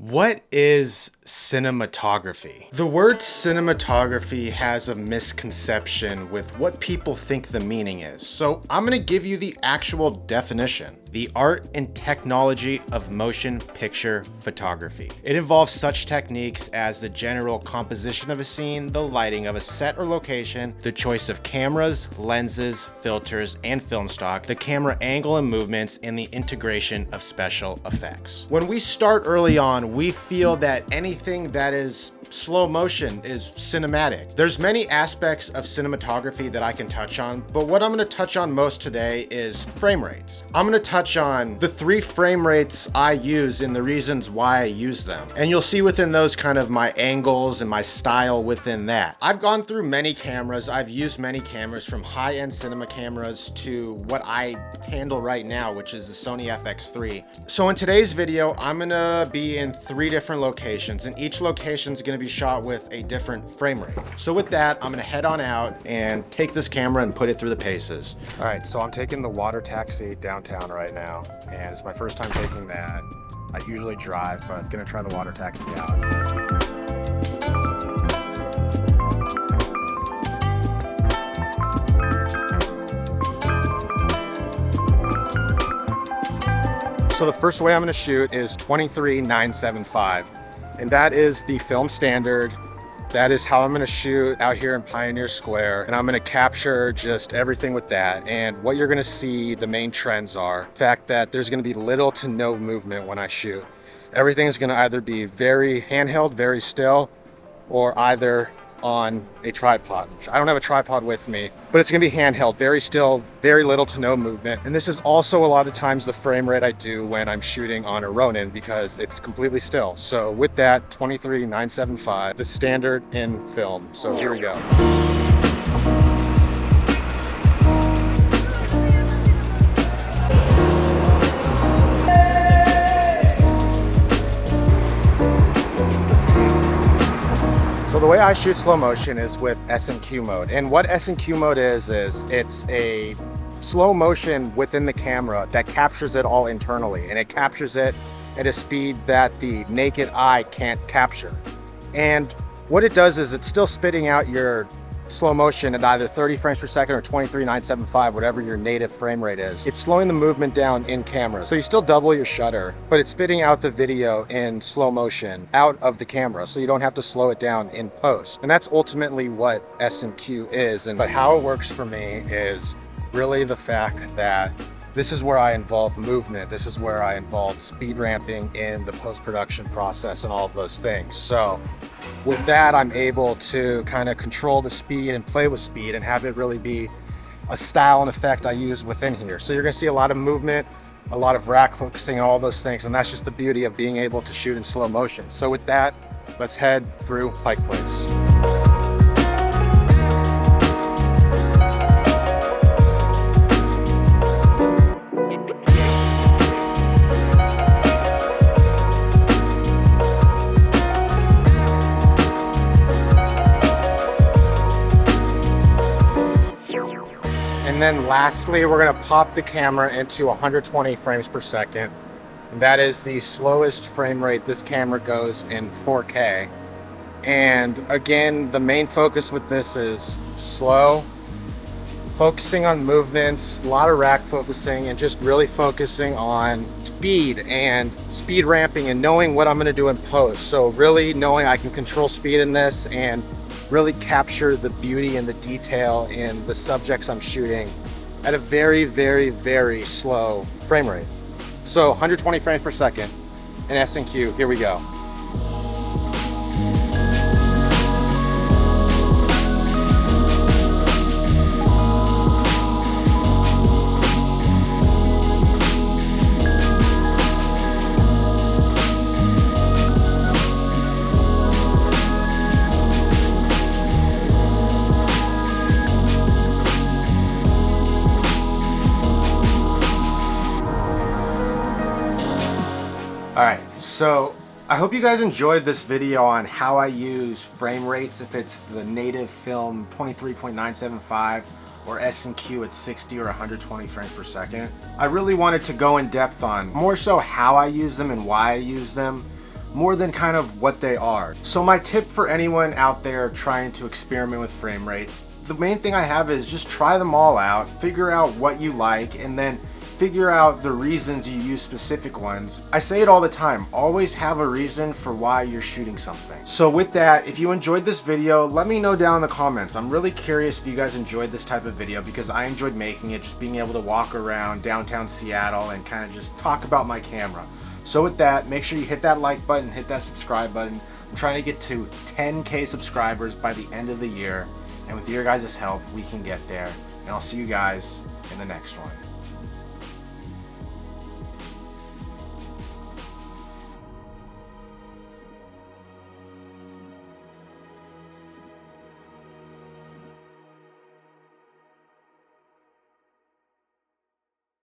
What is cinematography? The word cinematography has a misconception with what people think the meaning is. So I'm gonna give you the actual definition. The art and technology of motion picture photography. It involves such techniques as the general composition of a scene, the lighting of a set or location, the choice of cameras, lenses, filters, and film stock, the camera angle and movements, and the integration of special effects. When we start early on, we feel that anything that is slow motion is cinematic. There's many aspects of cinematography that I can touch on, but what I'm gonna touch on most today is frame rates. I'm gonna touch on the 3 frame rates I use and the reasons why I use them. And you'll see within those kind of my angles and my style within that. I've gone through many cameras. I've used many cameras from high-end cinema cameras to what I handle right now, which is the Sony FX3. So in today's video, I'm gonna be in 3 different locations, and each location is gonna be shot with a different frame rate. So with that, I'm gonna head on out and take this camera and put it through the paces. All right, so I'm taking the water taxi downtown right now, and it's my first time taking that. I usually drive, but I'm gonna try the water taxi out. So the first way I'm gonna shoot is 23-975. And that is the film standard. That is how I'm gonna shoot out here in Pioneer Square. And I'm gonna capture just everything with that. And what you're gonna see, the main trends are the fact that there's gonna be little to no movement when I shoot. Everything is gonna either be very handheld, very still, or either on a tripod. I don't have a tripod with me, but it's gonna be handheld, very still, very little to no movement. And this is also a lot of times the frame rate I do when I'm shooting on a Ronin because it's completely still. So with that, 23-975, the standard in film. So here we go. So the way I shoot slow motion is with S&Q mode. And what S&Q mode is it's a slow motion within the camera that captures it all internally. And it captures it at a speed that the naked eye can't capture. And what it does is it's still spitting out your slow motion at either 30 frames per second or 23-975, whatever your native frame rate is. It's slowing the movement down in camera. So you still double your shutter, but it's spitting out the video in slow motion out of the camera. So you don't have to slow it down in post. And that's ultimately what S&Q is. But how it works for me is really the fact that this is where I involve movement. This is where I involve speed ramping in the post-production process and all of those things. So with that, I'm able to kind of control the speed and play with speed and have it really be a style and effect I use within here. So you're gonna see a lot of movement, a lot of rack focusing, and all those things. And that's just the beauty of being able to shoot in slow motion. So with that, let's head through Pike Place. And then lastly, we're gonna pop the camera into 120 frames per second. And that is the slowest frame rate this camera goes in 4K. And again, the main focus with this is slow, focusing on movements, a lot of rack focusing, and just really focusing on speed and speed ramping and knowing what I'm gonna do in post. So really knowing I can control speed in this and really capture the beauty and the detail in the subjects I'm shooting at a very, very, very slow frame rate. So 120 frames per second in S&Q, here we go. All right, so I hope you guys enjoyed this video on how I use frame rates, if it's the native film 23.975 or S&Q at 60 or 120 frames per second. I really wanted to go in depth on more so how I use them and why I use them, more than kind of what they are. So my tip for anyone out there trying to experiment with frame rates, the main thing I have is just try them all out, figure out what you like, and then figure out the reasons you use specific ones. I say it all the time, always have a reason for why you're shooting something. So with that, if you enjoyed this video, let me know down in the comments. I'm really curious if you guys enjoyed this type of video because I enjoyed making it, just being able to walk around downtown Seattle and kind of just talk about my camera. So with that, make sure you hit that like button, hit that subscribe button. I'm trying to get to 10K subscribers by the end of the year. And with your guys' help, we can get there. And I'll see you guys in the next one.